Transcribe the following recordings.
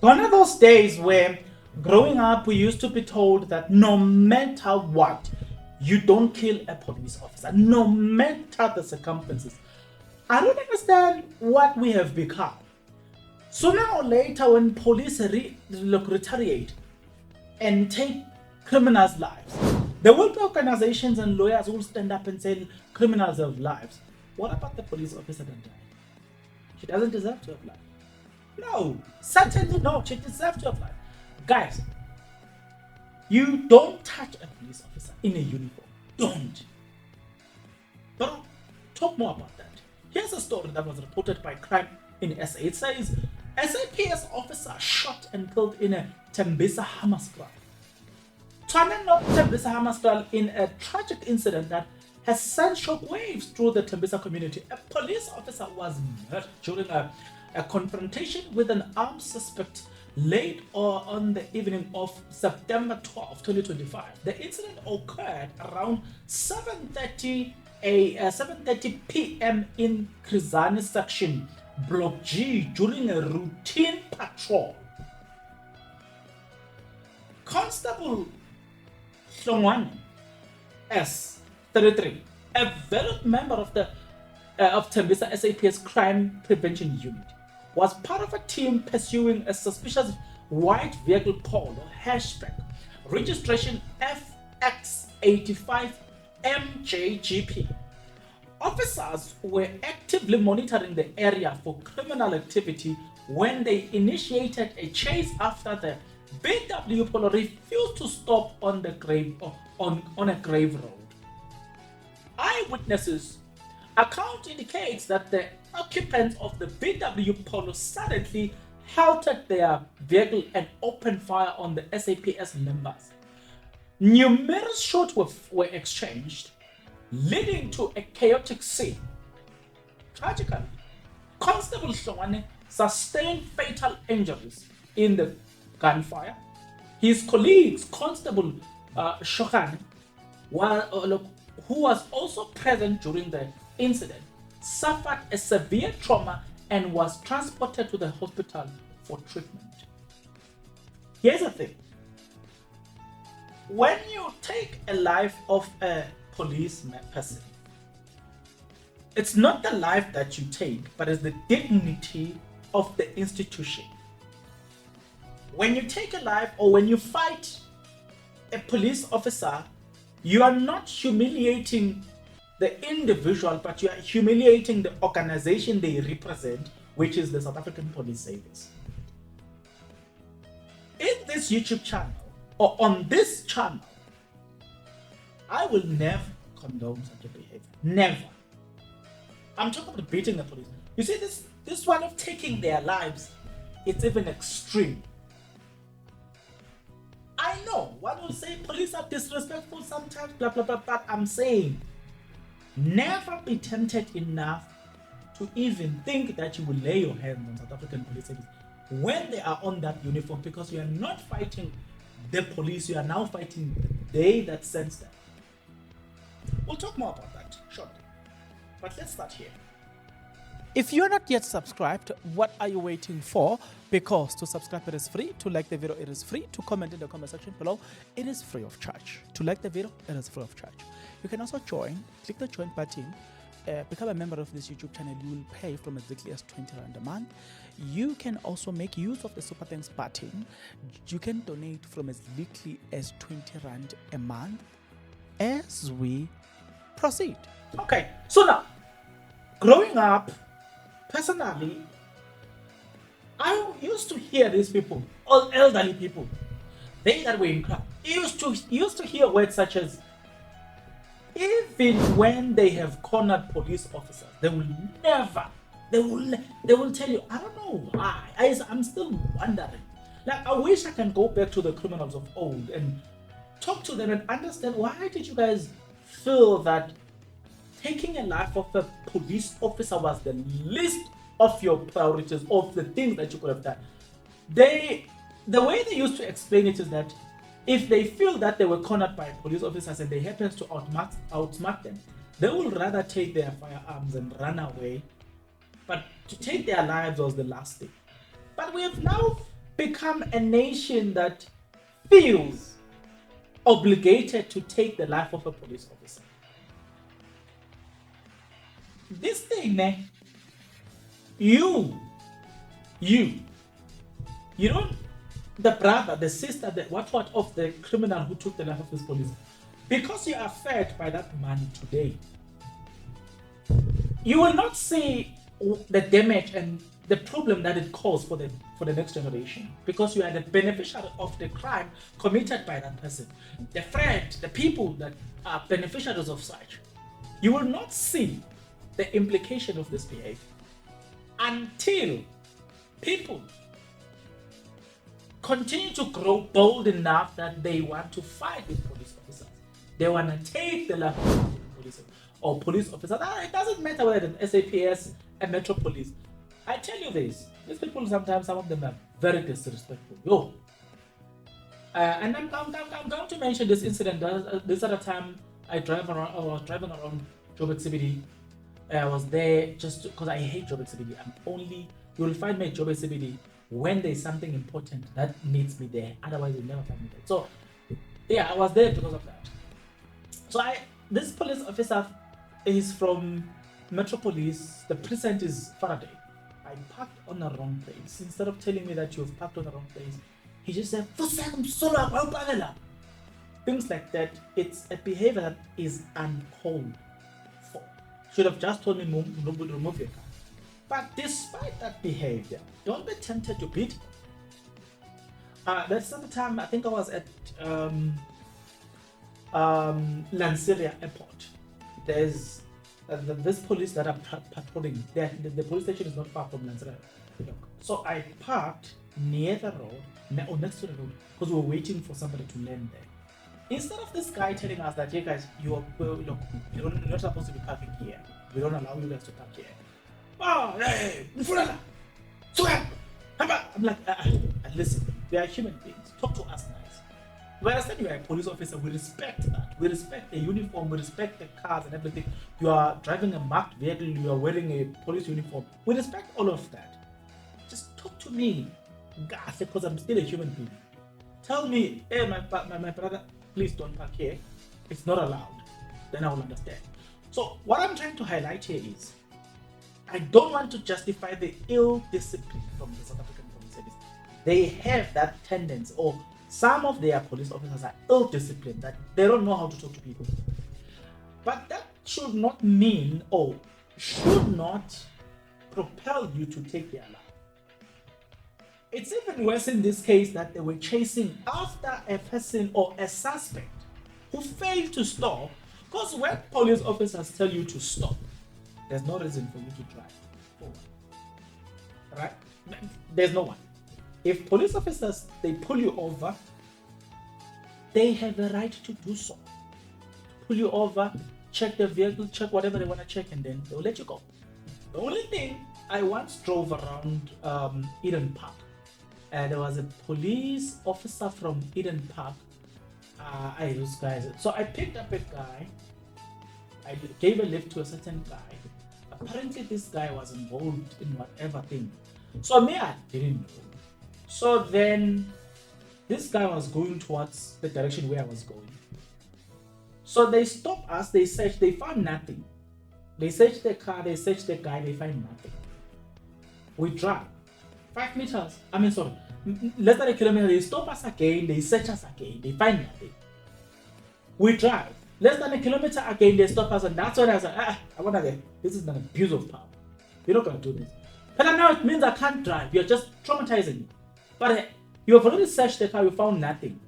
Gone are those days where growing up we used to be told that no matter what, you don't kill a police officer, no matter the circumstances. I don't understand what we have become. Sooner or later, when police retaliate and take criminals' lives, there will be organizations and lawyers who will stand up and say criminals have lives. What about the police officer that died? She doesn't deserve to have life. No, certainly not. She deserves to have life. Guys, you don't touch a police officer in a uniform. Don't. But I'll talk more about that. Here's a story that was reported by Crime in SA. It says SAPS officer shot and killed in a Tembisa Hammastrand. Twana not Tembisa Hammastrand in a tragic incident that has sent shockwaves through the Tembisa community. A police officer was murdered during a confrontation with an armed suspect late or on the evening of September 12, 2025. The incident occurred around 7:30 p.m. in Krizani section, Block G, during a routine patrol. Constable Hlongwane S, 33, a valued member of the Tembisa SAPS Crime Prevention Unit, was part of a team pursuing a suspicious white vehicle Polo hatchback, registration FX85MJGP. Officers were actively monitoring the area for criminal activity when they initiated a chase after the VW Polo refused to stop on a grave road. Eyewitnesses account indicates that the occupants of the VW Polo suddenly halted their vehicle and opened fire on the SAPS members. Numerous shots were exchanged, leading to a chaotic scene. Tragically, Constable Hlongwane sustained fatal injuries in the gunfire. His colleagues, Constable Shokane, who was also present during the incident, suffered a severe trauma and was transported to the hospital for treatment. Here's the thing. When you take a life of a police person, it's not the life that you take, but it's the dignity of the institution. When you take a life or when you fight a police officer, you are not humiliating the individual, but you are humiliating the organization they represent, which is the South African Police Service. In this YouTube channel, or on this channel, I will never condone such a behavior. Never. I'm talking about beating the police. You see, this one of taking their lives, it's even extreme. I know one will say police are disrespectful sometimes, blah blah blah, but I'm saying never be tempted enough to even think that you will lay your hands on South African police service when they are on that uniform, because you are not fighting the police, you are now fighting they that sends them. We'll talk more about that shortly, but let's start here. If you're not yet subscribed, what are you waiting for? Because to subscribe it is free, to like the video it is free, to comment in the comment section below it is free of charge. To like the video it is free of charge. You can also join, click the join button, become a member of this YouTube channel. You will pay from as little as 20 Rand a month. You can also make use of the Super Thanks button. You can donate from as little as 20 Rand a month as we proceed. Okay, so now, growing up, personally, I used to hear these people, all elderly people, they that were in crowd, used to hear words such as, even when they have cornered police officers, they will never, they will tell you, I don't know why. I'm still wondering. Like, I wish I can go back to the criminals of old and talk to them and understand, why did you guys feel that taking a life of a police officer was the least of your priorities, of the things that you could have done? The way they used to explain it is that if they feel that they were cornered by police officers and they happen to outsmart them, they will rather take their firearms and run away. But to take their lives was the last thing. But we have now become a nation that feels obligated to take the life of a police officer. This thing, you don't, the brother, the sister, the what of the criminal who took the life of this police, because you are fed by that money today, you will not see the damage and the problem that it caused for the next generation, because you are the beneficiary of the crime committed by that person, the friend, the people that are beneficiaries of such. You will not see the implication of this behavior until people continue to grow bold enough that they want to fight with police officers. They want to take the life of police or police officers. It doesn't matter whether it's SAPS and Metro Police. I tell you this, these people sometimes, some of them are very disrespectful. And I'm going to mention this incident. This other time I was driving around Joburg CBD. I was there just because I hate Joburg CBD. You will find me at Joburg CBD when there's something important that needs me there. Otherwise, you'll never find me there. So, yeah, I was there because of that. So, this police officer is from Metro Police. The precinct is Faraday. I parked on the wrong place. Instead of telling me that you've parked on the wrong place, he just said, things like that. It's a behavior that is uncalled for. Should have just told me, remove your car. But despite that behavior, don't be tempted to beat him. That's the time I think I was at Lanseria Airport. There's this police that are patrolling. The police station is not far from Lanseria. So I parked near the road, or next to the road, because we were waiting for somebody to land there. Instead of this guy telling us that, hey guys, you're not supposed to be parking here. We don't allow you guys to park here. Oh, hey, I'm like, listen, we are human beings. Talk to us nice. We understand you are a police officer. We respect that. We respect the uniform. We respect the cars and everything. You are driving a marked vehicle. You are wearing a police uniform. We respect all of that. Just talk to me, because I'm still a human being. Tell me, hey, my brother, please don't park here. It's not allowed. Then I will understand. So what I'm trying to highlight here is, I don't want to justify the ill discipline from the South African Police Service. They have that tendency, or some of their police officers are ill disciplined, that they don't know how to talk to people. But that should not mean, or should not propel you to take their life. It's even worse in this case that they were chasing after a person or a suspect who failed to stop, because when police officers tell you to stop, there's no reason for you to drive forward. Right? There's no one. If police officers, they pull you over, they have the right to do so. Pull you over, check the vehicle, check whatever they want to check, and then they'll let you go. The only thing, I once drove around Eden Park. There was a police officer from Eden Park. So I picked up a guy. I gave a lift to a certain guy. Apparently this guy was involved in whatever thing. So me, I didn't know. So then this guy was going towards the direction where I was going. So they stopped us, they searched, they found nothing. They searched the car, they searched the guy, they find nothing. We drive 5 meters, less than a kilometer, they stop us again, they search us again, they find nothing. We drive less than a kilometer again, they stop us, and that's when I said, this is an abuse of power. You're not going to do this. But now it means I can't drive, you're just traumatizing me. But you have already searched the car, you found nothing.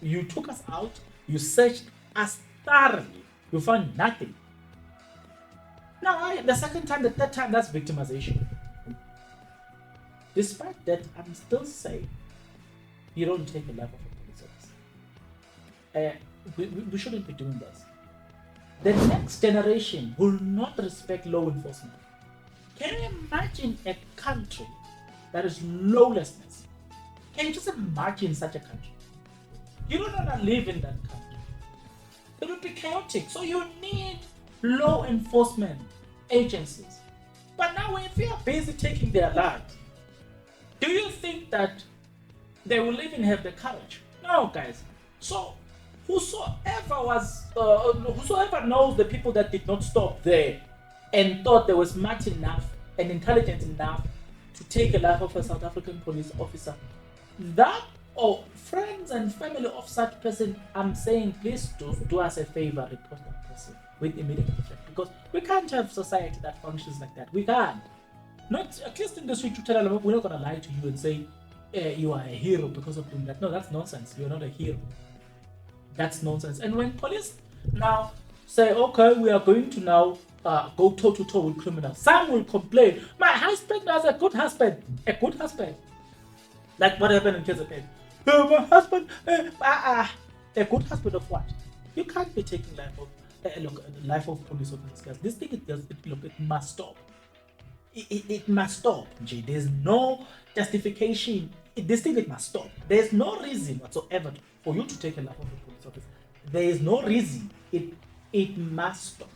You took us out, you searched us thoroughly, you found nothing. Now, the second time, the third time, that's victimization. Despite that, I'm still saying you don't take the life of a police officer. We shouldn't be doing this. The next generation will not respect law enforcement. Can you imagine a country that is lawlessness? Can you just imagine such a country? You don't want to live in that country. It would be chaotic. So you need law enforcement agencies. But now if you are busy taking their lives, do you think that they will even have the courage. No, guys. So, whosoever knows the people that did not stop there and thought they were smart enough and intelligent enough to take a life of a South African police officer, that or friends and family of such person, I'm saying, please do us a favor, report that person with immediate effect, because we can't have society that functions like that. We can't. Not at least in the street to tell them we're not gonna lie to you and say you are a hero because of doing that. No, that's nonsense. You're not a hero. That's nonsense. And when police now say, okay, we are going to now go toe to toe with criminals, some will complain. My husband was a good husband. A good husband. Like what happened in KZN. My husband, a good husband of what? You can't be taking life of police officers, guys. This thing, it must stop. It must stop. There's no justification. This thing, it must stop. There's no reason whatsoever for you to take a life of a police officer. There is no reason. It must stop.